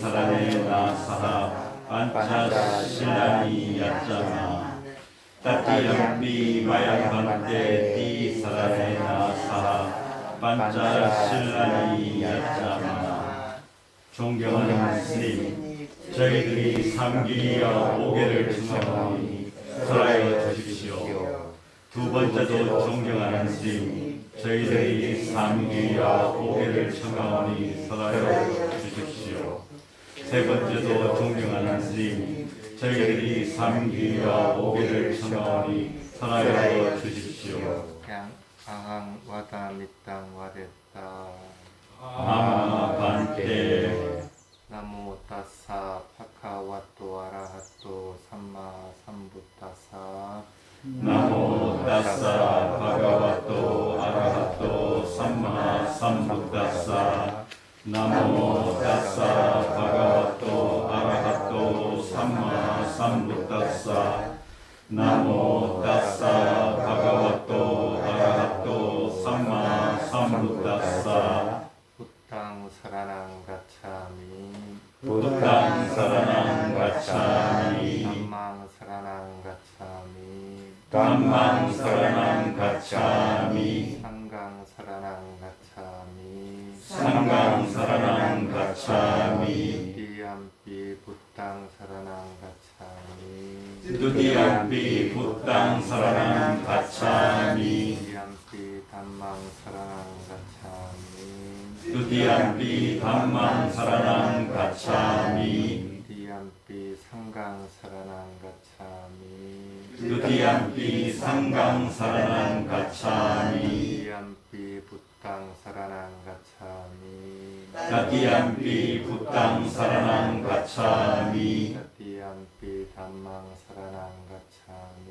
사라네 나사하 반차 신라니 야짜마 따띠양비 마야반테 디 사라네 나사하 반차 신라니 야짜마. 존경하는 스님, 저희들이 삼귀와 오계를 증언하오니 설하여 주십시오. 두 번째도 존경하는 스님, 저희들이 삼귀와 오계를 청하오니 설하여 주십시오. 세 번째도 존경하는 스님, 저희들이 삼귀와 오계를 청하오니 설하여 주십시오. 아항 와다 밑땅 와댔다. 아마 반테. 나모 따사 파카와토 아라하토 삼마 삼부따사. 나모 따사 바가와토 아라하토 삼마 삼부따사. 나모 따사 바가와토 아라하토 삼마 삼부따사. 나모 따사 바가와토 아라하토 삼마 삼부따사. 부땅 사라낭 가차미. 부땅 사라낭 가차미. 담망 사라낭 가차미. 담망 사라낭 가차미. 상강 사라낭 가차미. 상강 사라낭 가차미. 두디암피 부땅 사라낭 가차미. 두디암피 부땅 사라낭 가차미. 두디암피 담망 사라낭 가차미. 두디암피 담망 사라낭 가차미. 두디암피 상강 사라낭 가차미. 두디암피 상강 사라낭 가차미. 두디암피 부땅 사라낭 가차미. 따디암피 부땅 사라낭 가차미. 두디암피 담망 사라낭 가차미.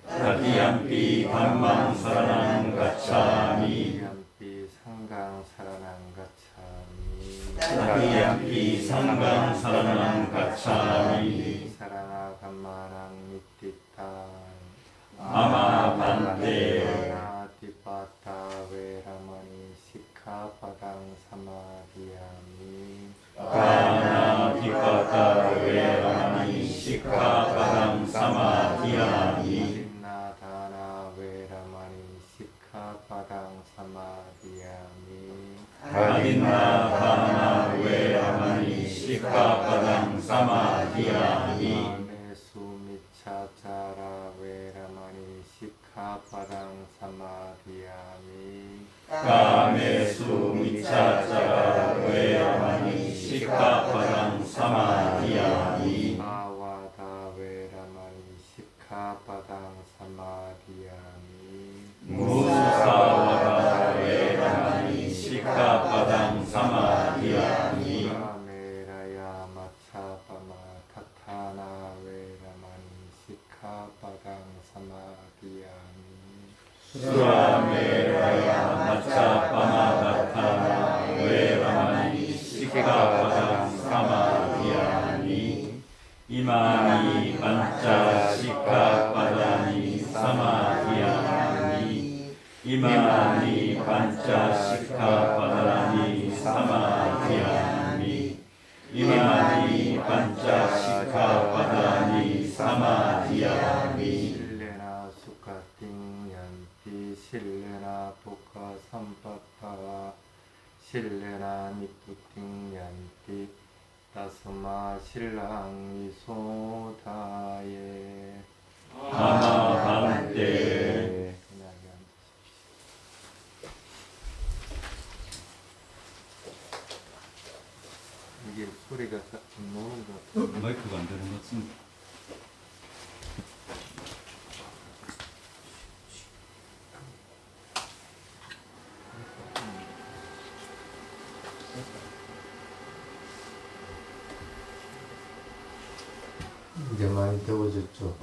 따디암피 담망 사라낭 가차미. 두디암피 상강 사라낭 가차미. 따디암피 상강 사라낭 가차미. 사라나 감마랑 미띠땅. 아마 반테. 아나티파타 웨라마니 시카파당 사마디야미. 가나티파타 웨라마니 시카바당 사마디야미. 아딘나다나 웨라마니 시카파당 사마디야미. 아딘나다나 웨라마니 시카바당 사마디야미. 메수미차자라 웨라마니 시카파당 사마디야미. 가메수 미차자라 웨라마니 시카바당 사마디야미. 아와다 웨라마니 시카파당 사마디야미. 무사와다 웨라마니 시카바당 사마디야미. 가메라야 마차바마 타타나 웨라마니 시카파당 사마디야미. 수라메라야 마차바마다타나 웨라마니 시카바당 사마디야미. 이마니 반짜 시카바다니 사마디야미. 이마니 반짜 시카바다니 사마디야미. 이마니 반짜 시카바다니 사마디야미. 실레나 수카띵얀티 실레나 보카 삼파타 실레나 니푸띵얀티 다스마 실랑 이소다예. 아마 반테. 이게 소리가 좀 노는 것 같아. 마이크가 안 되는 것 같습니다. 이제 많이 더워졌죠.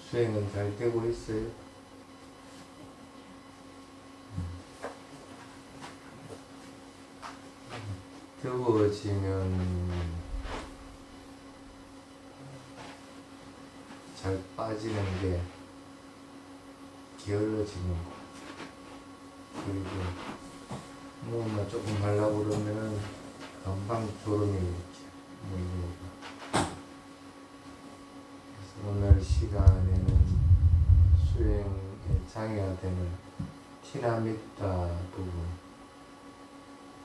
수행은 잘 되고 있어요. 더워지면 잘 빠지는 게 게을러지는 거. 그리고 뭐만 조금 하려고 그러면은 금방 졸음이 이렇게 몰려오고. 그래서 오늘 시간에는 수행에 장애가 되는 티나미타 부분,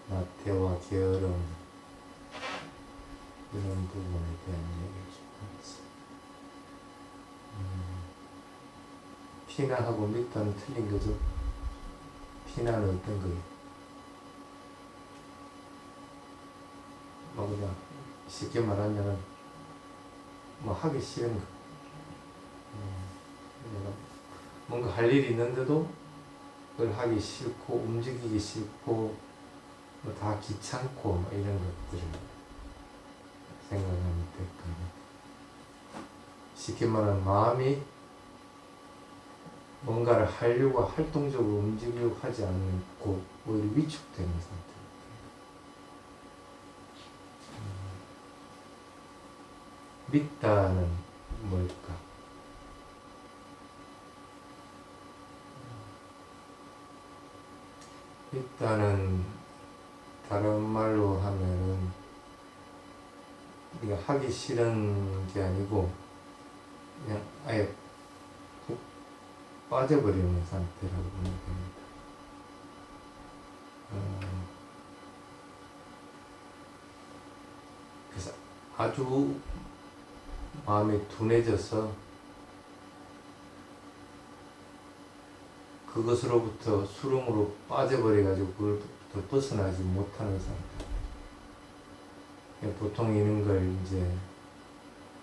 나태와 게으름 이런 부분에 대한 얘기를 좀 하겠습니다. 티나하고 미타는 틀린 거죠? 티나는 어떤 거예요? 뭐 그냥 쉽게 말하면은 뭐 하기 싫은 거. 내가 뭔가 할 일이 있는데도 그걸 하기 싫고 움직이기 싫고 뭐 다 귀찮고 뭐 이런 것들을 생각하면 될 겁니다. 쉽게 말하면 마음이 뭔가를 하려고 활동적으로 움직이려고 하지 않고 오히려 위축되는 상태. 믿다는 뭘까? 믿다는 다른 말로 하면은 우리가 하기 싫은 게 아니고 그냥 아예 푹 빠져버리는 상태라고 보면 됩니다. 그래서 아주 마음이 둔해져서 그것으로부터 수렁으로 빠져버려가지고 그걸부터 벗어나지 못하는 상태. 보통 이런 걸 이제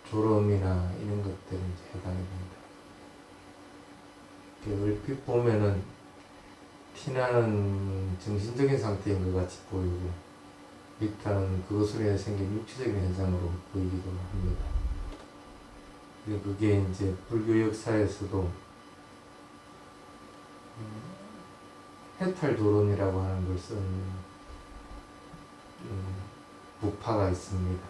졸음이나 이런 것들이 이제 해당이 됩니다. 얼핏 보면은 티나는 정신적인 상태인 것 같이 보이고 미타는 그것으로 인해 생긴 육체적인 현상으로 보이기도 합니다. 그게 이제 불교 역사에서도 해탈도론이라고 하는 걸 쓴 부파가 있습니다.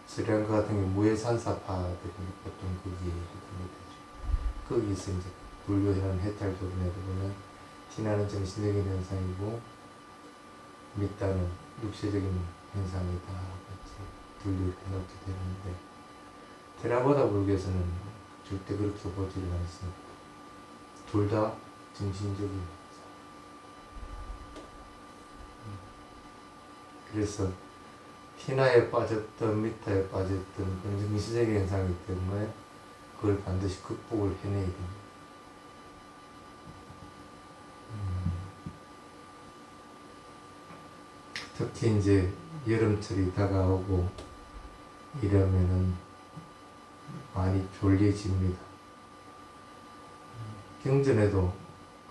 스리랑카 같은 경우 무해산사파들이 보통 거기에 해당이 되죠. 거기서 이제 불교하는 해탈도론에 보면 티나는 정신적인 현상이고 미타는 육체적인 현상이다. 분류를 해놓게 되는데 테라바다 불교에서는 절대 그렇게 보지를 않습니다. 둘 다 정신적인 현상. 그래서 티나에 빠졌던 미타에 빠졌던 그런 정신적인 현상이기 때문에 그걸 반드시 극복을 해내야 됩니다. 특히 이제 여름철이 다가오고 이러면은 많이 졸려집니다. 경전에도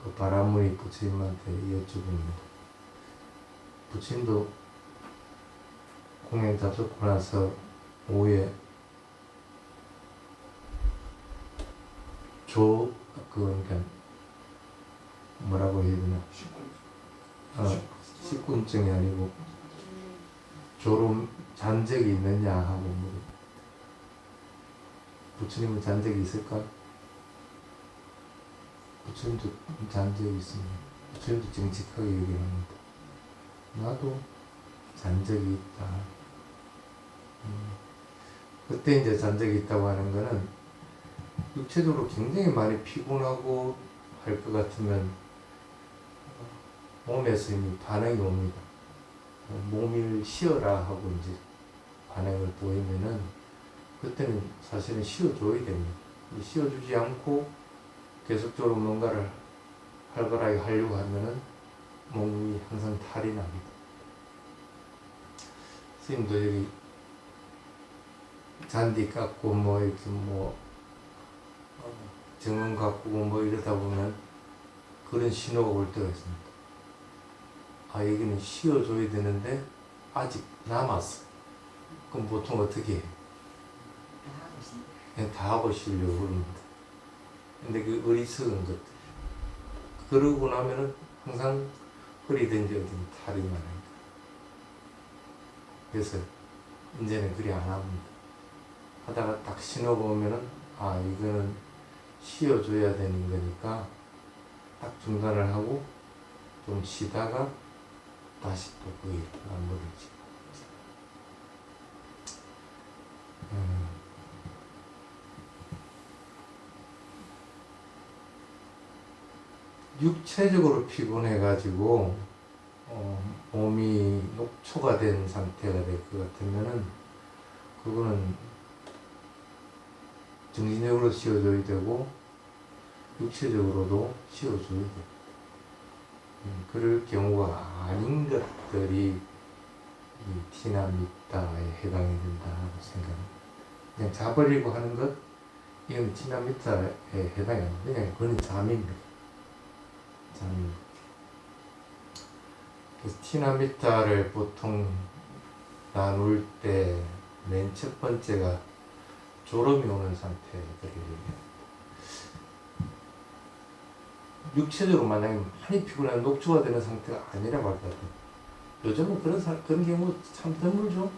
그 바라무니 부처님한테 여쭤봅니다. 부처님도 공연 잡수고 나서 오후에 그러니까 뭐라고 해야 되나? 식곤증이 아니고 졸음 잔 적이 있느냐 하고 물어요. 부처님은 잔 적이 있을까? 부처님도 잔 적이 있습니다. 부처님도 정직하게 얘기합니다. 나도 잔 적이 있다. 그때 이제 잔 적이 있다고 하는 거는 육체적으로 굉장히 많이 피곤하고 할 것 같으면 몸에서 이미 반응이 옵니다. 몸을 쉬어라 하고 이제 반응을 보이면은 그때는 사실은 쉬어줘야 됩니다. 쉬어주지 않고 계속적으로 뭔가를 활발하게 하려고 하면은 몸이 항상 탈이 납니다. 스님도 여기 잔디 깎고 뭐 이렇게 뭐 정원 가꾸고 뭐 이러다 보면 그런 신호가 올 때가 있습니다. 아, 여기는 쉬어줘야 되는데 아직 남았어. 그럼 보통 어떻게 해? 그냥 다 하고 쉬려고 그럽니다. 근데 그 어리석은 것들. 그러고 나면은 항상 허리든지 어딘 탈이 많아요. 그래서 이제는 그리 안 합니다. 하다가 딱 신호가 오면은 아, 이거는 쉬어줘야 되는 거니까 딱 중단을 하고 좀 쉬다가 다시 또 거기 안무를 짓고. 육체적으로 피곤해가지고 몸이 녹초가 된 상태가 될 것 같으면은 그거는 정신적으로 쉬어줘야 되고 육체적으로도 쉬어줘야 돼. 그럴 경우가 아닌 것들이 이 티나미타에 해당이 된다고 생각합니다. 그냥 자버리고 하는 것, 이건 티나미타에 해당이 안 됩니다. 그냥 그건 잠입니다. 잠입니다. 그래서 티나미타를 보통 나눌 때 맨 첫 번째가 졸음이 오는 상태를 얘기합니다. 육체적으로 만약에 많이 피곤한 녹초가 되는 상태가 아니라고 하더라도 요즘은 그런 경우 참 드물죠.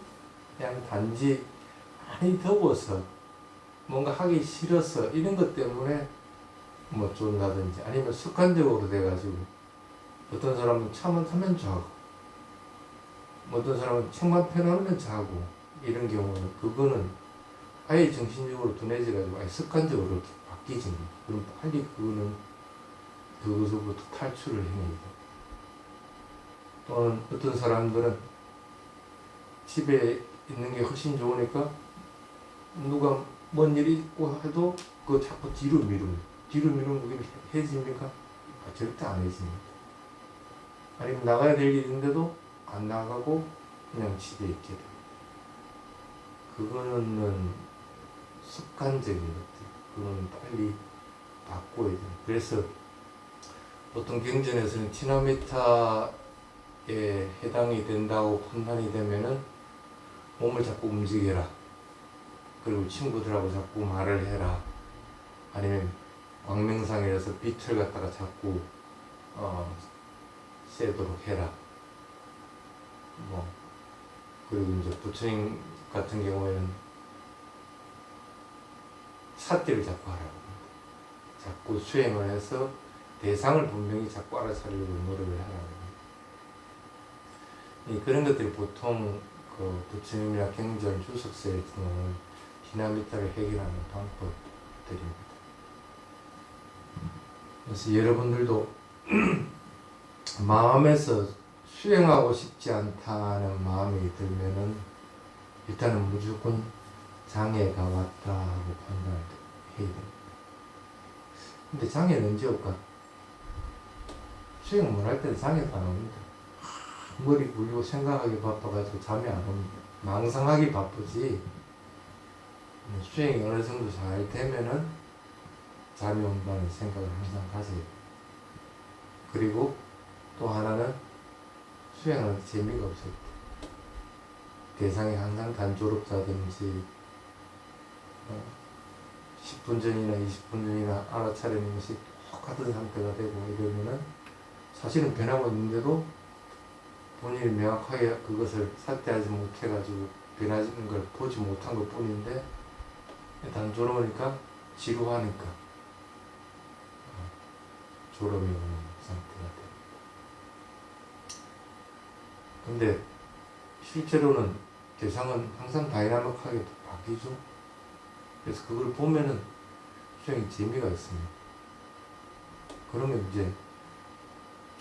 그냥 단지 많이 더워서 뭔가 하기 싫어서 이런 것 때문에 뭐 존다든지 아니면 습관적으로 돼가지고 어떤 사람은 차만 타면 자고 어떤 사람은 책만 펴놓으면 자고 이런 경우는 그거는 아예 정신적으로 둔해져가지고 아예 습관적으로 이렇게 바뀌지 겁니다. 그럼 빨리 그거는 그것으로부터 탈출을 해냅니다. 또는 어떤 사람들은 집에 있는 게 훨씬 좋으니까 누가 뭔 일이 있고 해도 그거 자꾸 뒤로 미루면 그게 해집니까? 절대 안 해집니다. 아니면 나가야 될 일이 있는데도 안 나가고 그냥 집에 있게 됩니다. 그거는 습관적인 것들. 그거는 빨리 바꿔야 돼요. 그래서 보통 경전에서는 티나미타에 해당이 된다고 판단이 되면은 몸을 자꾸 움직여라. 그리고 친구들하고 자꾸 말을 해라. 아니면 광명상이라서 빛을 갖다가 자꾸 쐬도록 해라. 그리고 이제 부처님 같은 경우에는 사띠를 자꾸 하라고 합니다. 자꾸 수행을 해서 대상을 분명히 자꾸 알아차리려고 노력을 하라고 합니다. 그런 것들이 보통 그 부처님이나 경전 주석서에 보면 티나미타를 해결하는 방법들입니다. 그래서 여러분들도 마음에서 수행하고 싶지 않다는 마음이 들면은 일단은 무조건 장애가 왔다 하고 판단을 해야 됩니다. 근데 장애는 언제 올까? 수행을 못 할 때는 장애가 안 옵니다. 머리 굴리고 생각하기 바빠가지고 잠이 안 옵니다. 망상하기 바쁘지 수행이 어느 정도 잘 되면은 잠이 온다는 생각을 항상 가져야 돼요. 그리고 또 하나는 수행하는 재미가 없을 때 대상이 항상 단조롭다든지 10분 전이나 20분 전이나 알아차리는 것이 똑같은 상태가 되고 이러면은 사실은 변하고 있는데도 본인이 명확하게 그것을 삭제하지 못해가지고 변하는 걸 보지 못한 것 뿐인데 단조로우니까 지루하니까 졸음이 오는 상태가 됩니다. 근데 실제로는 대상은 항상 다이나믹하게 바뀌죠. 그래서 그걸 보면은 수행이 재미가 있습니다. 그러면 이제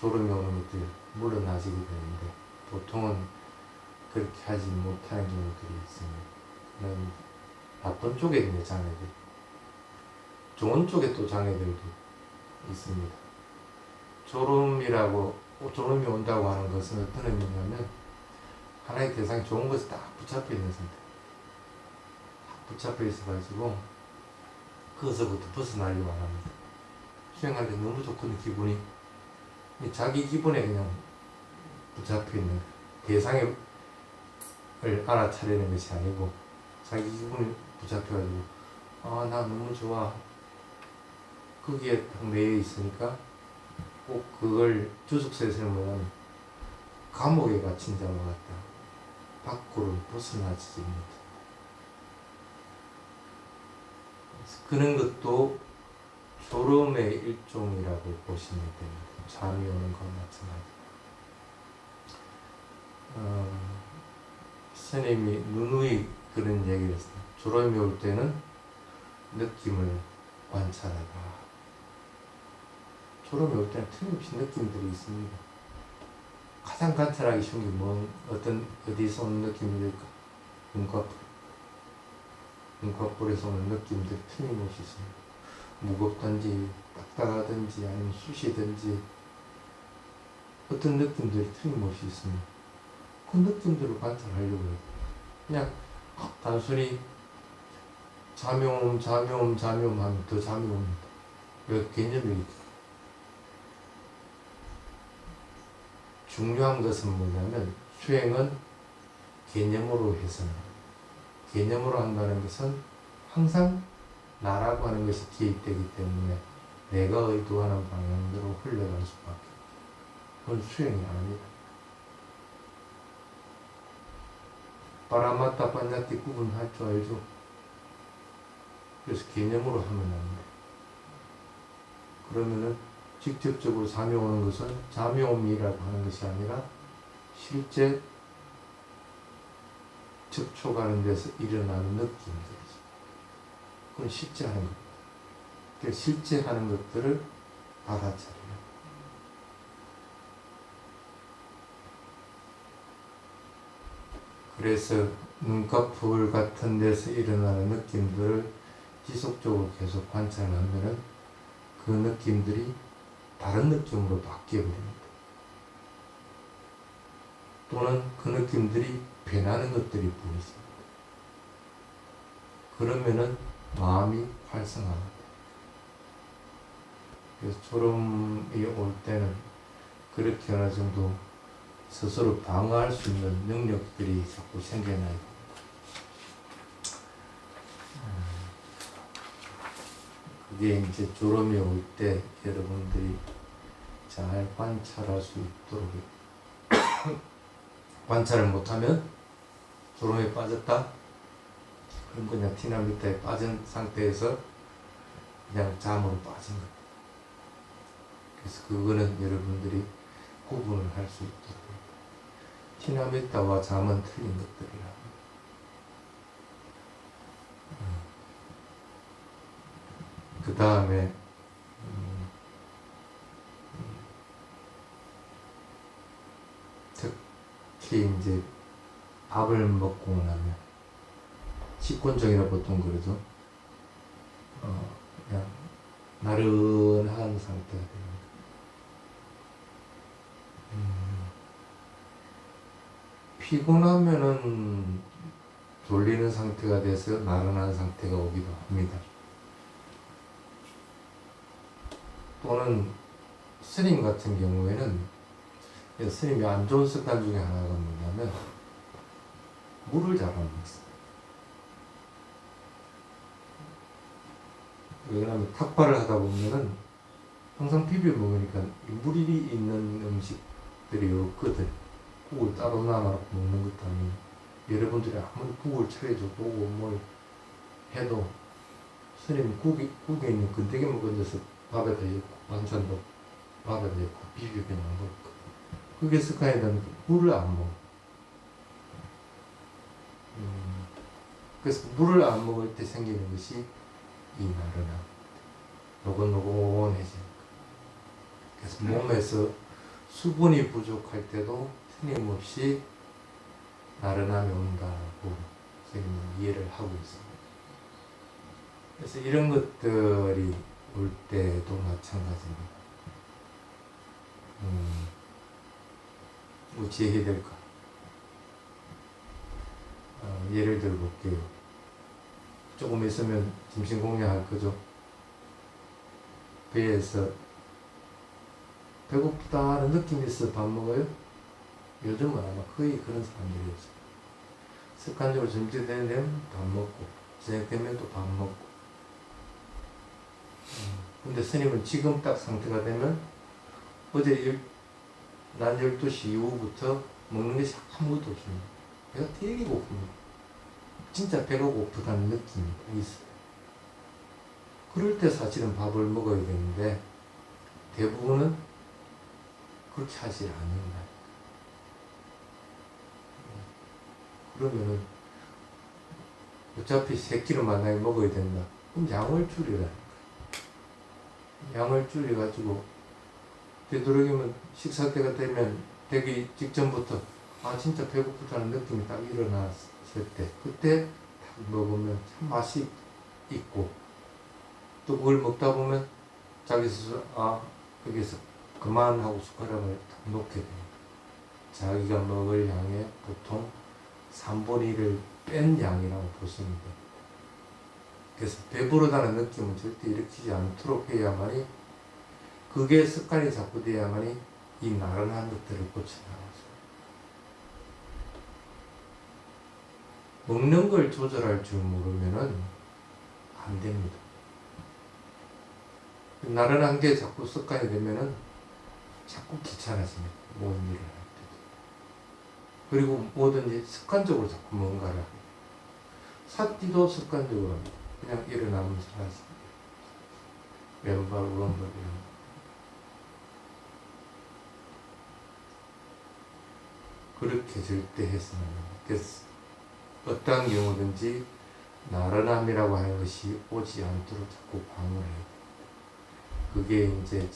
졸음이 오는 것들이 물러나지게 되는데 보통은 그렇게 하지 못하는 경우들이 있습니다. 그런 나쁜 쪽에 있는 장애들, 좋은 쪽에 또 장애들도 있습니다. 졸음이 온다고 하는 것은 어떤 의미냐면 하나의 대상이 좋은 것이 딱 붙잡혀 있는 상태. 딱 붙잡혀 있어가지고 거기서부터 벗어나려고 안 합니다. 수행할 때 너무 좋거든 기분이. 자기 기분에 그냥 붙잡혀 있는 대상을 알아차리는 것이 아니고 자기 기분이 붙잡혀가지고 나 너무 좋아. 거기에 딱 매여 있으니까 꼭 그걸 주석서에서는 뭐냐면 감옥에 갇힌 자와 같다. 밖으로 벗어나지 못한다. 그런 것도 졸음의 일종이라고 보시면 됩니다. 잠이 오는 것과 마찬가지. 스님이 누누이 그런 얘기를 했어요. 졸음이 올 때는 느낌을 관찰하라. 졸음이 올 때는 틀림없이 느낌들이 있습니다. 가장 관찰하기 쉬운 게 어디서 오는 느낌일까? 눈꺼풀에서 오는 느낌들이 틀림없이 있습니다. 무겁든지 딱딱하든지 아니면 쑤시든지 어떤 느낌들이 틀림없이 있습니다. 그 느낌들을 관찰하려고 해요. 그냥 단순히 잠이 오면 하면 더 잠이 옵니다. 왜 개념이 있어요. 중요한 것은 뭐냐면 수행은 개념으로 해서는 개념으로 한다는 것은 항상 나라고 하는 것이 개입되기 때문에 내가 의도하는 방향대로 흘러갈 수밖에 없어요. 그건 수행이 아닙니다. 바라마타 반야티 구분할 줄 알죠? 그래서 개념으로 하면 안 돼. 그러면은 직접적으로 잠이 오는 것은 잠이 옴이라고 하는 것이 아니라 실제 접촉하는 데서 일어나는 느낌들이죠. 그건 실제 하는 겁니다. 그래서 실제 하는 것들을 받아차려요. 그래서 눈꺼풀 같은 데서 일어나는 느낌들을 지속적으로 계속 관찰하면 그 느낌들이 다른 느낌으로 바뀌어버립니다. 또는 그 느낌들이 변하는 것들이 보이십니다. 그러면은 마음이 활성화합니다. 그래서 졸음이 올 때는 그렇게 어느 정도 스스로 방어할 수 있는 능력들이 자꾸 생겨나요. 그게 이제 졸음이 올 때 여러분들이 잘 관찰할 수 있도록 관찰을 못하면 졸음에 빠졌다? 그럼 그냥 티나미타에 빠진 상태에서 그냥 잠으로 빠진 거예요. 그래서 그거는 여러분들이 구분을 할 수 있도록 티나미타와 잠은 틀린 것들이라. 그 다음에 특히 이제 밥을 먹고 나면 식곤증이라 보통 그러죠. 그냥 나른한 상태가 됩니다. 피곤하면은 졸리는 상태가 돼서 나른한 상태가 오기도 합니다. 또는 스님 같은 경우에는 스님이 안 좋은 습관 중에 하나가 뭐냐면 물을 잘 안 먹습니다. 왜냐하면 탁발을 하다 보면은 항상 비벼 먹으니까 물이 있는 음식들이 없거든. 국을 따로 나눠 먹는 것도 아니고 여러분들이 아무리 국을 차려줘도 뭘 해도 스님이 국에 있는 건더기만 건져서 밥에다 넣고 반찬도 밥에다 넣고 비벼 그냥 먹고 그게 습관이 되면 물을 안 먹어. 그래서 물을 안 먹을 때 생기는 것이 이 나른함, 노곤노곤해지는 거. 그래서 몸에서 수분이 부족할 때도 틀림없이 나른함이 온다고 선생님은 이해를 하고 있습니다. 그래서 이런 것들이 올 때도 마찬가지입니다. 어찌 해야 될까? 예를 들어 볼게요. 조금 있으면 점심 공략할 거죠. 배에서 배고프다는 느낌이 있어 밥 먹어요? 요즘은 아마 거의 그런 사람들이 없어요. 습관적으로 점심 되면 밥 먹고 저녁 되면 또 밥 먹고 근데 스님은 지금 딱 상태가 되면 어제 난 12시 이후부터 먹는 것이 아무것도 없습니다. 배가 되게 고픕니다. 진짜 배가 고프다는 느낌이 있어요. 그럴 때 사실은 밥을 먹어야 되는데 대부분은 그렇게 하지 않는다. 그러면은 어차피 새끼를 만나게 먹어야 된다. 그럼 양을 줄이라. 양을 줄여가지고 되도록이면 식사 때가 되면 되기 직전부터 아 진짜 배고프다는 느낌이 딱 일어났을 때 그때 딱 먹으면 참 맛이 있고 또 그걸 먹다 보면 자기 스스로 아 여기서 그만하고 숟가락을 딱 놓게 됩니다. 자기가 먹을 양의 보통 3분의 1을 뺀 양이라고 보시면 돼요. 그래서 배부르다는 느낌은 절대 일으키지 않도록 해야만이 그게 습관이 자꾸 돼야만이 이 나른한 것들을 고쳐나가죠. 먹는 걸 조절할 줄 모르면은 안 됩니다. 나른한 게 자꾸 습관이 되면은 자꾸 귀찮아집니다. 모든 일을 할 때도. 그리고 뭐든지 습관적으로 자꾸 뭔가를 합니다. 삿띠도 습관적으로 합니다. 그냥 일어나면서 하십니다. 왼발, 오른발 이런 거. 그렇게 절대 해서는 안 됩니다. 그래서 어떠한 경우든지 나른함이라고 하는 것이 오지 않도록 자꾸 방어를 해야 됩니다. 그게 이제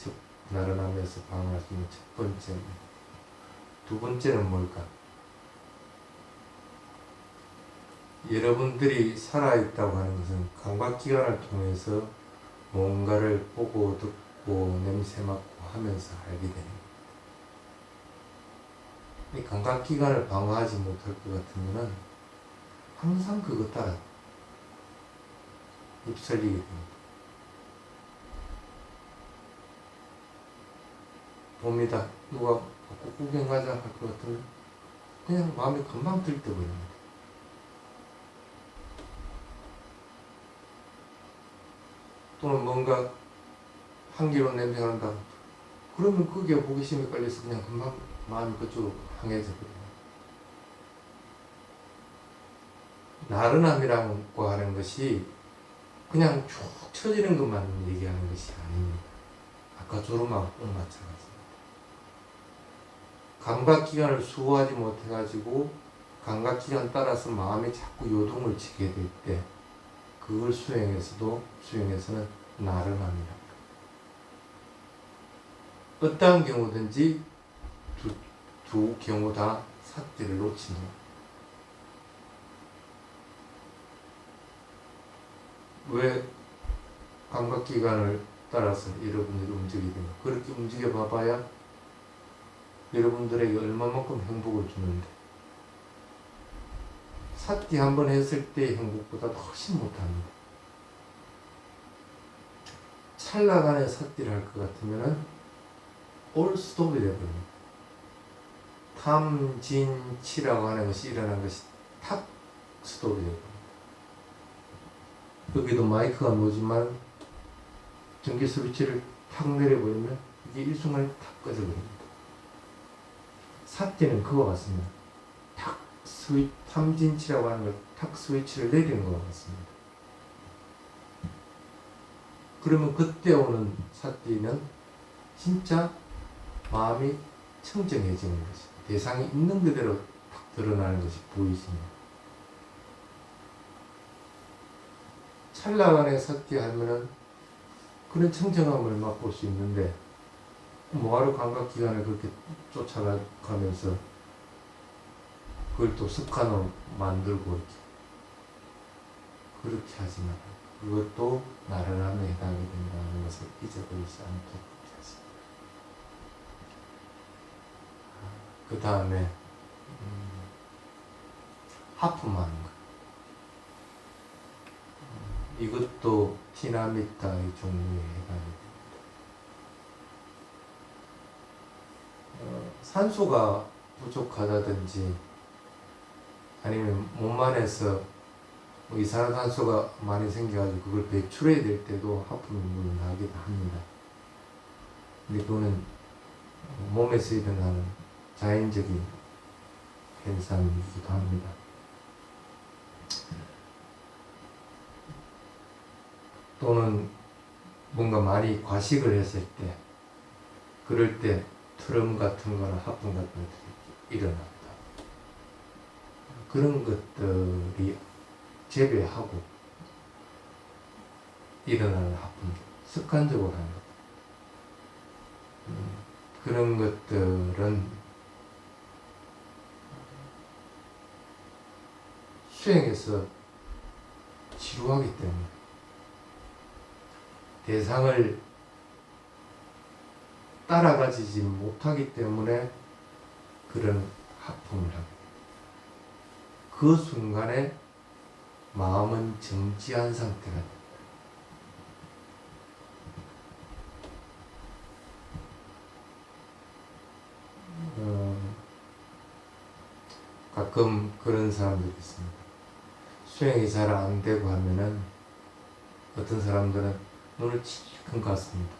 나른함에서 방어할 수 있는 첫 번째입니다. 두 번째는 뭘까? 여러분들이 살아있다고 하는 것은 감각기관을 통해서 뭔가를 보고 듣고 냄새 맡고 하면서 알게 됩니다. 이 감각기관을 방어하지 못할 것 같으면 항상 그것 따라 휩쓸리게 됩니다. 봅니다. 누가 구경 가자 할 것 같으면 그냥 마음이 금방 들떠버립니다. 또는 뭔가 향기로운 냄새가 난다. 그러면 그게 호기심이 깔려서 그냥 금방 마음이 그쪽으로 향해져 버립니다. 나른함이라고 하는 것이 그냥 쭉 처지는 것만 얘기하는 것이 아닙니다. 아까 조름하고 꼭 마찬가지입니다. 감각기관을 수호하지 못해가지고 감각기관 따라서 마음이 자꾸 요동을 치게 될 때 그걸 수행에서는 나른함이랍니다. 어떠한 경우든지 두 경우 다 삿띠를 놓칩니다. 왜 감각기관을 따라서 여러분들이 움직이게 됩니까? 그렇게 움직여 봐봐야 여러분들에게 얼마만큼 행복을 주는데 삿띠 한번 했을 때의 행복보다 훨씬 못합니다. 찰나간에 삿띠를 할 것 같으면은 올 스톱이 되어버립니다. 탐진치라고 하는 것이 일어난 것이 탁 스톱이 되어버립니다. 여기도 마이크가 놓지만 전기 스위치를 탁 내려버리면 이게 일순간에 탁 꺼져버립니다. 삿띠는 그와 같습니다. 탐진치라고 하는 걸 탁 스위치를 내리는 것과 같습니다. 그러면 그때 오는 삿띠는 진짜 마음이 청정해지는 것이 대상이 있는 그대로 탁 드러나는 것이 보이십니다. 찰나간에 삿띠 하면은 그런 청정함을 맛볼 수 있는데 뭐하러 감각기관을 그렇게 쫓아가면서 그걸 또 습관으로 만들고 그렇게 하지 말아요. 그것도 나른함에 해당이 된다는 것을 잊어버리지 않도록 하겠습니다. 그 다음에 하품하는 것. 이것도 티나미타의 종류에 해당이 됩니다. 산소가 부족하다든지 아니면 몸 안에서 이산화탄소가 많이 생겨가지고 그걸 배출해야 될 때도 하품이 물론 나기도 합니다. 근데 그거는 몸에서 일어나는 자연적인 현상이기도 합니다. 또는 뭔가 많이 과식을 했을 때 그럴 때 트럼 같은 거나 하품 같은 것들이 일어난다. 그런 것들이 재배하고 일어나는 하품, 습관적으로 하는 것. 그런 것들은 수행에서 지루하기 때문에 대상을 따라가지 못하기 때문에 그런 하품을 하게 돼요. 그 순간에 마음은 정지한 상태가 됩니다. 가끔 그런 사람들이 있습니다. 수행이 잘 안 되고 하면은 어떤 사람들은 눈을 찔끔 감습니다.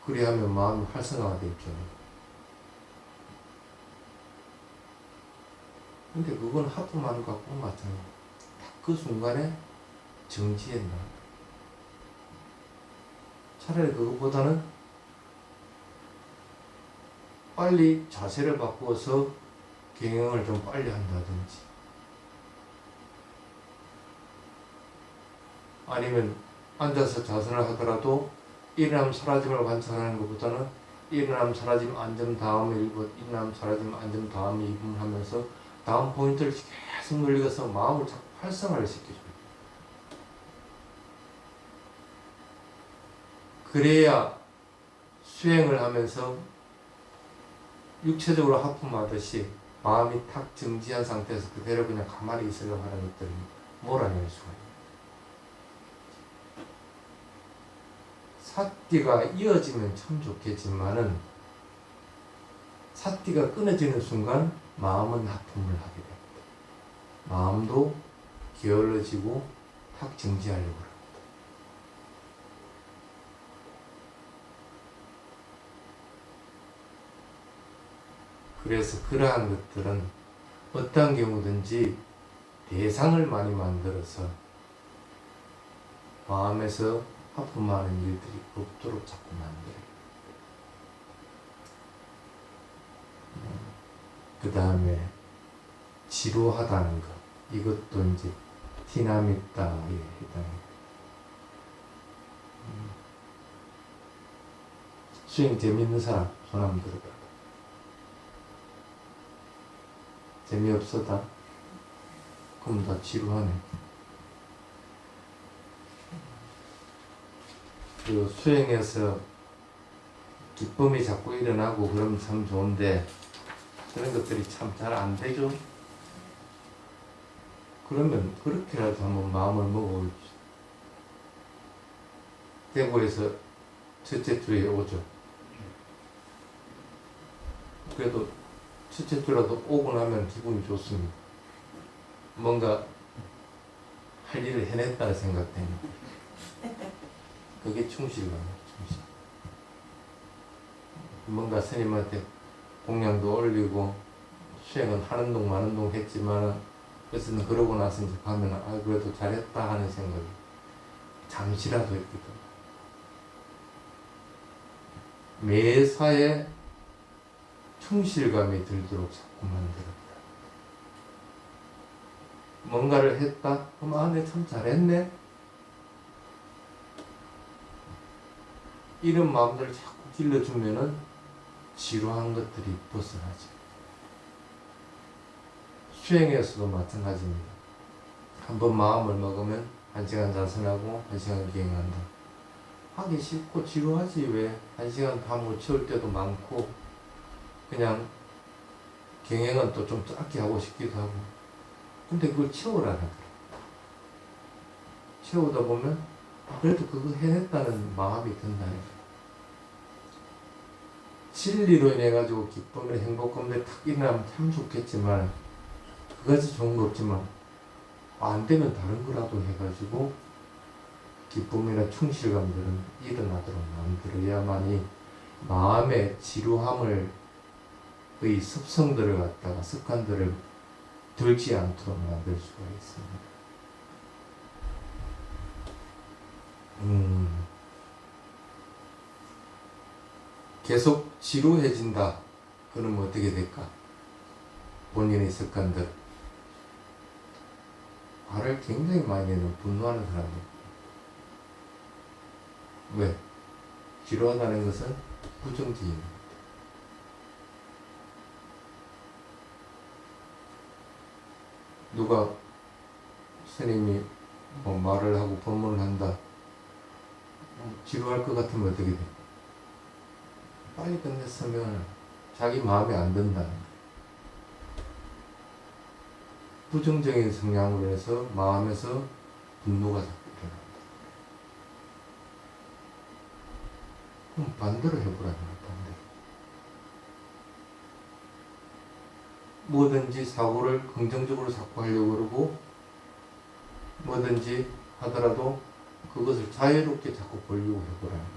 그리하면 마음이 활성화가 되죠. 근데 그건 하품하는 것과 꼭 마찬가지예요. 그 순간에 정지했나. 차라리 그것보다는 빨리 자세를 바꾸어서 경영을 좀 빨리 한다든지, 아니면 앉아서 자세를 하더라도 일어남 사라짐을 관찰하는 것보다는 일어남 사라짐 안정 다음에 1분, 일어남 사라짐 안정 다음에 2분 하면서 다음 포인트를 계속 늘려서 마음을 자꾸 활성화를 시켜줘요. 그래야 수행을 하면서 육체적으로 하품하듯이 마음이 탁 정지한 상태에서 그대로 그냥 가만히 있으려고 하는 것들을 몰아낼 수가 있어요. 사띠가 이어지면 참 좋겠지만은 사띠가 끊어지는 순간 마음은 하품을 하게 됩니다. 마음도 게을러지고 탁 정지하려고 합니다. 그래서 그러한 것들은 어떠한 경우든지 대상을 많이 만들어서 마음에서 하품하는 일들이 없도록 자꾸 만들어요. 그 다음에 지루하다는 것, 이것도 이제 티나미따에 해당해요. 수행 재밌는 사람 손 한번 들어봐. 재미없어다? 그럼 다 지루하네. 그 수행에서 기쁨이 자꾸 일어나고 그러면 참 좋은데 그런 것들이 참 잘 안 되죠. 그러면 그렇게라도 한번 마음을 먹어볼지. 대구에서 첫째 주에 오죠. 그래도 첫째 주라도 오고 나면 기분이 좋습니다. 뭔가 할 일을 해냈다는 생각 때문에. 그게 충실감이에요. 충실. 뭔가 스님한테 공양도 올리고 수행은 하는 동 마는 동 했지만 그래서 그러고 나서 이제 가면 아 그래도 잘했다 하는 생각이 잠시라도 있거든. 매사에 충실감이 들도록 자꾸 만들었다. 뭔가를 했다? 그럼 아, 내가 참 잘했네? 이런 마음들을 자꾸 길러주면은 지루한 것들이 벗어나죠. 수행에서도 마찬가지입니다. 한번 마음을 먹으면 1시간 자선하고 1시간 기행한다. 하기 싫고 지루하지 왜? 1시간 다 못 채울 때도 많고 그냥 경행은 또 좀 짧게 하고 싶기도 하고 근데 그걸 채우라는 거야. 채우다 보면 그래도 그거 해냈다는 마음이 든다니까. 진리로 인해 가지고 기쁨을 행복감을 탁 일어나면 참 좋겠지만 그까지 좋은 거 없지만 안 되면 다른 거라도 해가지고 기쁨이나 충실감들은 일어나도록 만들어야만이 마음의 지루함을 의 습성들을 갖다가 습관들을 들지 않도록 만들 수가 있습니다. 계속 지루해진다. 그러면 어떻게 될까? 본인의 습관들. 화를 굉장히 많이 내는 분노하는 사람들. 왜? 지루하다는 것은 부정적인 것. 누가 스님이 뭐 말을 하고 법문을 한다. 지루할 것 같으면 어떻게 돼? 빨리 끝냈으면 자기 마음에 안 든다는 거야. 부정적인 성향으로 해서 마음에서 분노가 자꾸 일어난다. 그럼 반대로 해보라는 거야, 반대로. 뭐든지 사고를 긍정적으로 자꾸 하려고 그러고, 뭐든지 하더라도 그것을 자유롭게 자꾸 보려고 해보라는 거야.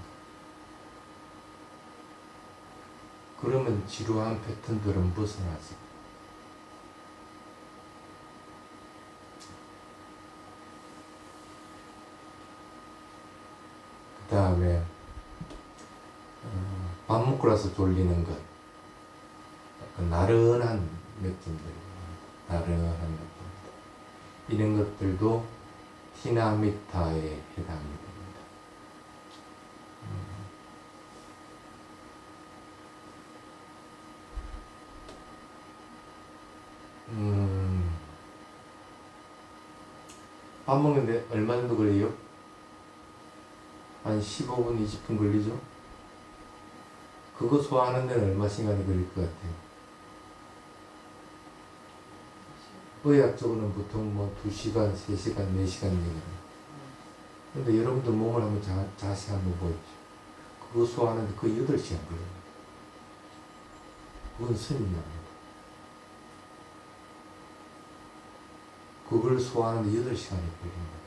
그러면 지루한 패턴들은 벗어나지. 그 다음에 밥 먹고 나서 졸리는 것. 약간 나른한 느낌들. 나른한 느낌. 이런 것들도 티나미타에 해당이 됩니다. 밥 먹는데 얼마 정도 걸려요? 한 15분, 20분 걸리죠? 그거 소화하는 데는 얼마 시간이 걸릴 것 같아요? 의학적으로는 보통 뭐 2시간, 3시간, 4시간 얘기해요. 근데 여러분들 몸을 한번 자세히 한번 보십시오. 그거 소화하는데 거의 8시간 걸려요. 그건 스님이랍니다. 그걸 소화하는데 8시간이 걸립니다.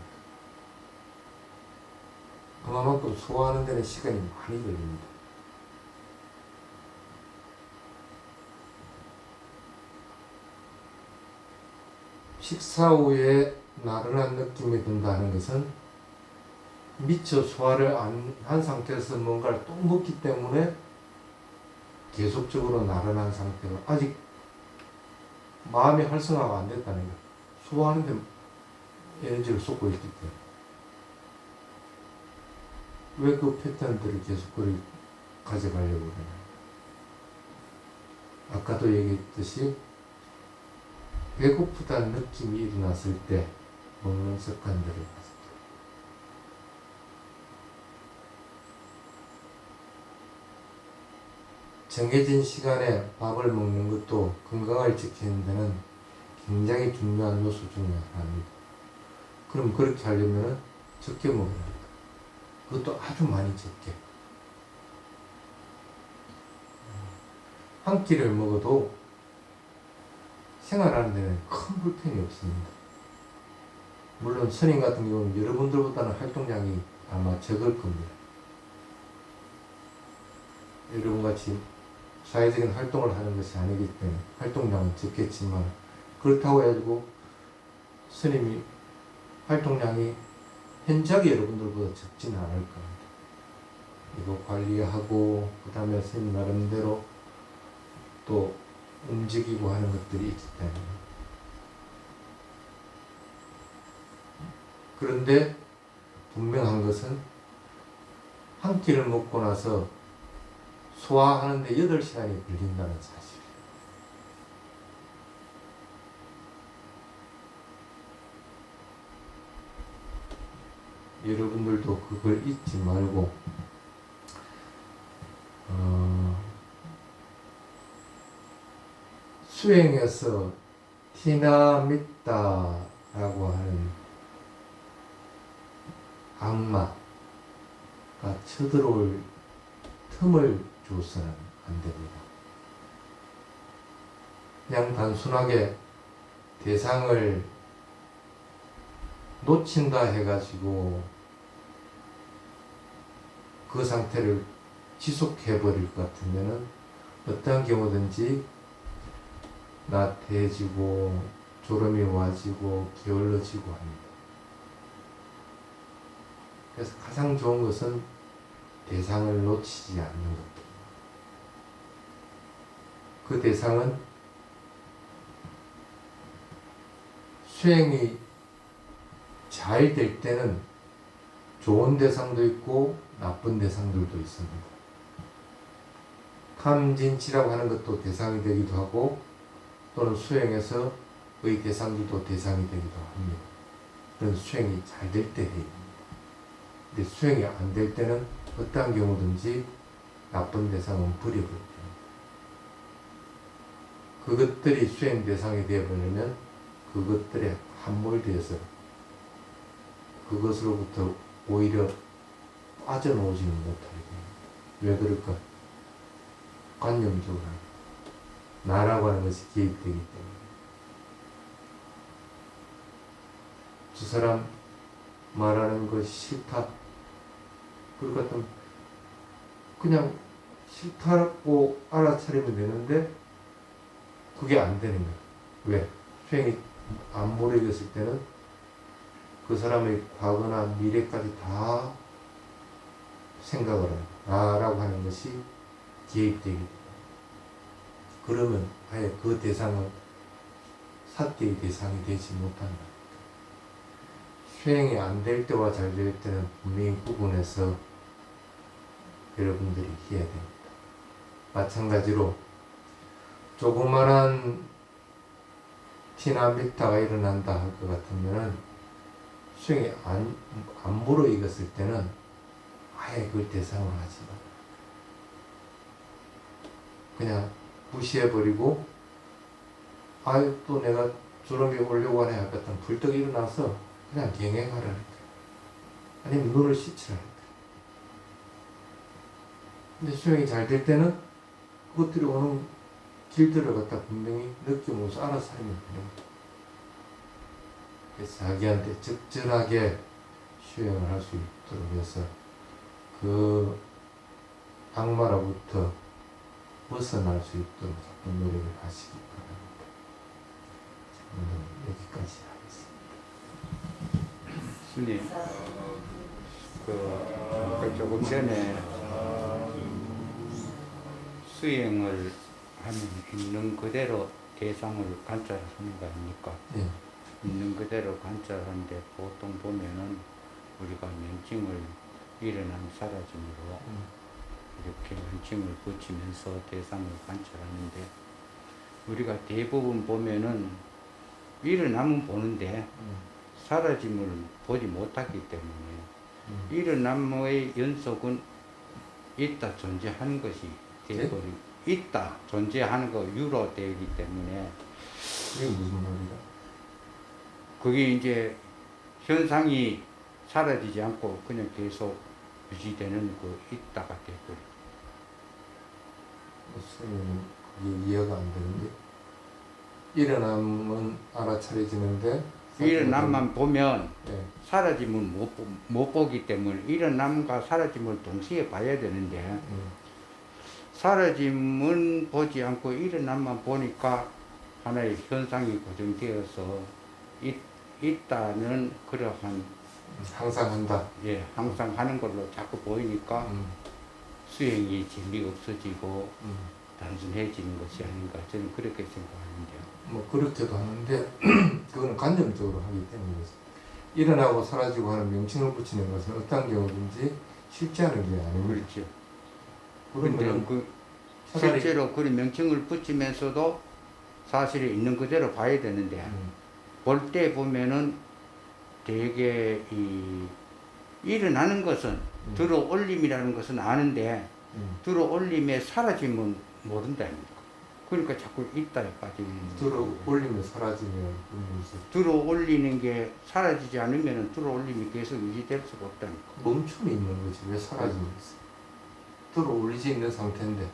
그만큼 소화하는 데는 시간이 많이 걸립니다. 식사 후에 나른한 느낌이 든다는 것은 미처 소화를 안 한 상태에서 뭔가를 또 먹기 때문에 계속적으로 나른한 상태로 아직 마음이 활성화가 안 됐다는 거예요. 소화하는데 에너지를 쏟고 있기 때문에. 왜 그 패턴들을 계속 그걸 가져가려고 그러나요? 아까도 얘기했듯이 배고프다는 느낌이 일어났을 때 먹는 습관들을 가지고 정해진 시간에 밥을 먹는 것도 건강을 지키는 데는 굉장히 중요한 요소 중에 하나입니다. 그럼 그렇게 하려면 적게 먹어야 합니다. 그것도 아주 많이 적게. 한 끼를 먹어도 생활하는 데는 큰 불편이 없습니다. 물론 스님 같은 경우는 여러분들보다는 활동량이 아마 적을 겁니다. 여러분같이 사회적인 활동을 하는 것이 아니기 때문에 활동량은 적겠지만 그렇다고 해가지고 스님이 활동량이 현저하게 여러분들보다 적지는 않을 겁니다. 이거 관리하고 그 다음에 스님 나름대로 또 움직이고 하는 것들이 있기 때문에. 그런데 분명한 것은 한 끼를 먹고 나서 소화하는데 8시간이 걸린다는 사실이에요. 여러분들도 그걸 잊지 말고 수행에서 티나미타라고 하는 악마가 쳐들어올 틈을 줘서는 안 됩니다. 그냥 단순하게 대상을 놓친다 해가지고 그 상태를 지속해버릴 것 같으면은 어떠한 경우든지 나태해지고 졸음이 와지고 게을러지고 합니다. 그래서 가장 좋은 것은 대상을 놓치지 않는 것. 그 대상은 수행이 잘 될 때는 좋은 대상도 있고 나쁜 대상들도 있습니다. 탐진치라고 하는 것도 대상이 되기도 하고 또는 수행에서의 대상들도 대상이 되기도 합니다. 그런 수행이 잘 될 때 해입니다. 근데 수행이 안 될 때는 어떠한 경우든지 나쁜 대상은 버려버립니다. 그것들이 수행 대상이 되어버리면 그것들에 함몰되어서 그것으로부터 오히려 빠져나오지는 못하게 됩니다. 왜 그럴까? 관념적으로 나라고 하는 것이 개입되기 때문에 두 사람 말하는 것이 싫다. 그럴 것 같으면 그냥 싫다고 알아차리면 되는데 그게 안 되는 거야. 왜? 수행이 안 모르겠을 때는 그 사람의 과거나 미래까지 다 생각을 해요. 나라고 하는 것이 개입되기 때문에. 그러면 아예 그 대상은 사태의 대상이 되지 못한다. 수행이 안 될 때와 잘 될 때는 분명히 구분해서 여러분들이 해야 됩니다. 마찬가지로 조그만한 티나 미타가 일어난다 할 것 같으면은 수행이 안 무르익었을 때는 아예 그걸 대상으로 하지 마. 그냥 무시해버리고 아유 또 내가 저런 게 오려고 하네 할 것 같으면 불떡 일어나서 그냥 경행하라 할까. 아니면 눈을 씻으라 할까. 근데 수행이 잘 될 때는 그것들이 오는 길들을 갖다 분명히 느끼면서 알아서 하면 되는 거예요. 그래서 자기한테 적절하게 수행을 할 수 있도록 해서 그 악마로부터 벗어날 수 있도록 자꾸 노력을 하시기 바랍니다. 오늘 여기까지 하겠습니다. 스님, 그 조금 전에 수행을 하면 있는 그대로 대상을 관찰하는 거 아닙니까? 네. 있는 그대로 관찰하는데 보통 보면은 우리가 명칭을 일어난 사라짐으로 이렇게 명칭을 붙이면서 대상을 관찰하는데 우리가 대부분 보면은 일어나면 보는데 사라짐을 보지 못하기 때문에 일어남의 연속은 있다 존재하는 것이 되어버리고 있다 존재하는 거 유로되기 때문에 이게 무슨 말이야? 그게 이제 현상이 사라지지 않고 그냥 계속 유지되는 그 있다가 되어버려. 선생님 그게 이해가 안 되는데 일어나면 알아차려지는데 일어남만 보면 네. 사라짐을 못 보기 때문에 일어남과 사라짐을 동시에 봐야 되는데 사라짐은 보지 않고 일어남만 보니까 하나의 현상이 고정되어서 있다는 그러한 항상 한다. 예 항상 하는 걸로 자꾸 보이니까 수행이 재미없어지고 단순해지는 것이 아닌가 저는 그렇게 생각하는데요. 뭐 그렇게도 하는데 그거는 관념적으로 하기 때문이죠. 일어나고 사라지고 하는 명칭을 붙이는 것은 어떤 경우든지 쉽지 않은 게 아닙니다. 그렇죠. 그러면 그런데 그 차라리 실제로 그런 명칭을 붙이면서도 사실에 있는 그대로 봐야 되는데 볼 때 보면은 되게 일어나는 것은 들어 올림이라는 것은 아는데 들어 올림에 사라짐은 모른다니까. 그러니까 자꾸 있다에 빠지는 들어 올리면 사라지면 무슨 들어 올리는 게 사라지지 않으면 들어 올림이 계속 유지될 수가 없다니까. 멈춤이 있는 거지 왜 사라지는 거지? 들어 올리지 있는 상태인데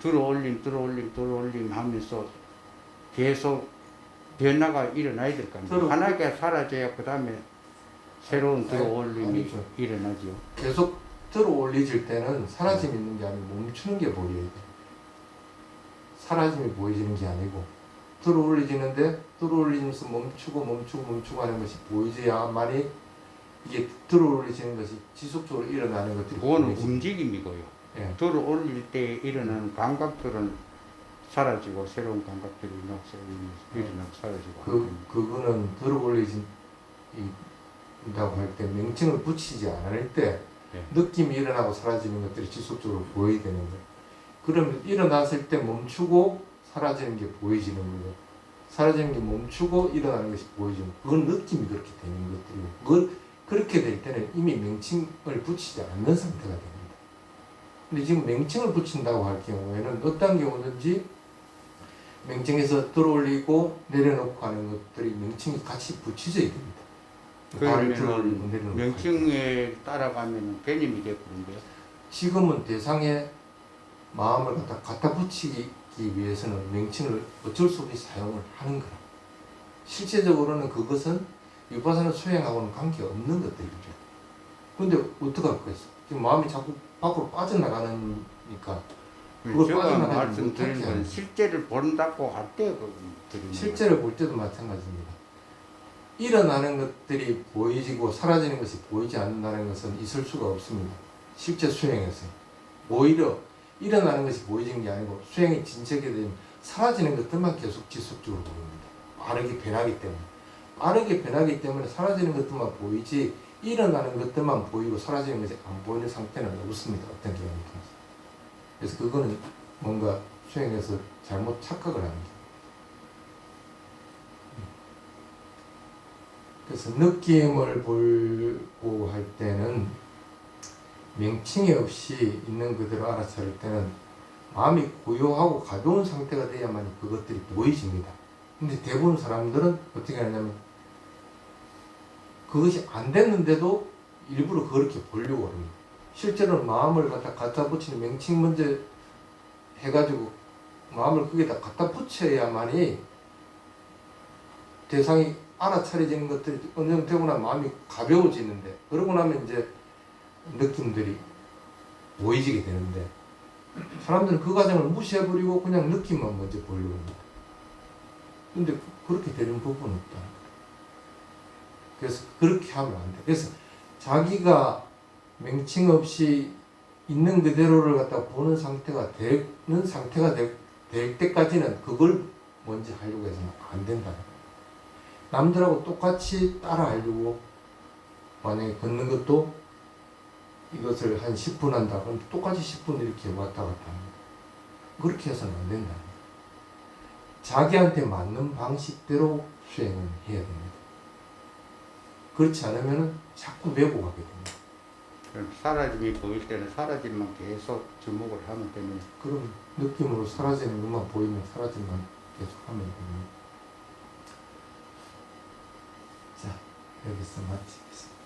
들어 올림 하면서 계속 변화가 일어나야 될 거 아닙니까? 하나가 사라져야 그 다음에 새로운 들어 올림이 아니죠. 일어나죠. 계속 들어 올리질 때는 사라짐이 있는 게 아니고 멈추는 게 보여야 돼. 사라짐이 보여지는 게 아니고 들어 올리지는데 들어 올리면서 멈추고 하는 것이 보이져야만이 이게 들어 올리지는 것이 지속적으로 일어나는 것들이 그거는 보이지. 움직임이고요. 예. 들어 올릴 때 일어나는 감각들은 사라지고 새로운 감각들이 일어나고 사라지고 하는 겁니다. 그거는 들어올리진다고 할 때 명칭을 붙이지 않을 때 네. 느낌이 일어나고 사라지는 것들이 지속적으로 보여야 되는 거예요. 그러면 일어났을 때 멈추고 사라지는 게 보여지는 거고, 사라지는 게 멈추고 일어나는 것이 보여지는 거. 그건 느낌이 그렇게 되는 것들이고, 그걸 그렇게 될 때는 이미 명칭을 붙이지 않는 상태가 됩니다. 근데 지금 명칭을 붙인다고 할 경우에는 어떤 경우든지 명칭에서 들어올리고 내려놓고 하는 것들이 명칭이 같이 붙여져야 됩니다. 발을 들어올리고 내려놓고. 명칭에 따라가면 개념이 되거든요. 지금은 대상에 마음을 갖다 붙이기 위해서는 명칭을 어쩔 수 없이 사용을 하는 거라. 실제적으로는 그것은 위파사나 수행하고는 관계없는 것들이죠. 근데 어떡할 거겠어? 지금 마음이 자꾸 밖으로 빠져나가니까 그걸 제가 빠져나가지 말씀드린 못하게 건 하는 실제를 본다고 할 때 드리는 실제를 볼 때도 마찬가지입니다. 일어나는 것들이 보이지고 사라지는 것이 보이지 않는다는 것은 있을 수가 없습니다. 실제 수행에서 오히려 일어나는 것이 보이는 게 아니고 수행이 진척이 되면 사라지는 것들만 계속 지속적으로 보입니다. 빠르게 변하기 때문에. 빠르게 변하기 때문에 사라지는 것들만 보이지 일어나는 것들만 보이고 사라지는 것이 안 보이는 상태는 없습니다. 어떤 경우에 통해서. 그래서 그거는 뭔가 수행에서 잘못 착각을 하는 거예요. 그래서 느낌을 보고 할 때는 명칭이 없이 있는 그대로 알아차릴 때는 마음이 고요하고 가벼운 상태가 돼야만 그것들이 보이집니다. 근데 대부분 사람들은 어떻게 하냐면 그것이 안 됐는데도 일부러 그렇게 보려고 합니다. 실제로는 마음을 갖다 붙이는 명칭 먼저 해가지고 마음을 거기다 갖다 붙여야만이 대상이 알아차려지는 것들이 어느 정도 되고 나면 마음이 가벼워지는데, 그러고 나면 이제 느낌들이 보이지게 되는데 사람들은 그 과정을 무시해버리고 그냥 느낌만 먼저 보려고 합니다. 근데 그렇게 되는 부분은 없다. 그래서 그렇게 하면 안 돼. 그래서 자기가 명칭 없이 있는 그대로를 갖다 보는 상태가 되는 상태가 될 때까지는 그걸 먼저 하려고 해서는 안 된다. 남들하고 똑같이 따라 하려고 만약에 걷는 것도 이것을 한 10분 한다. 그럼 똑같이 10분 이렇게 왔다 갔다 합니다. 그렇게 해서는 안 된다. 자기한테 맞는 방식대로 수행을 해야 됩니다. 그렇지 않으면 자꾸 왜곡하게 됩니다. 그럼 사라짐이 보일 때는 사라짐만 계속 주목을 하면 되면 그럼 느낌으로 사라지는 것만 보이면 사라짐만 계속 하면 됩니다. 자, 여기서 마치겠습니다.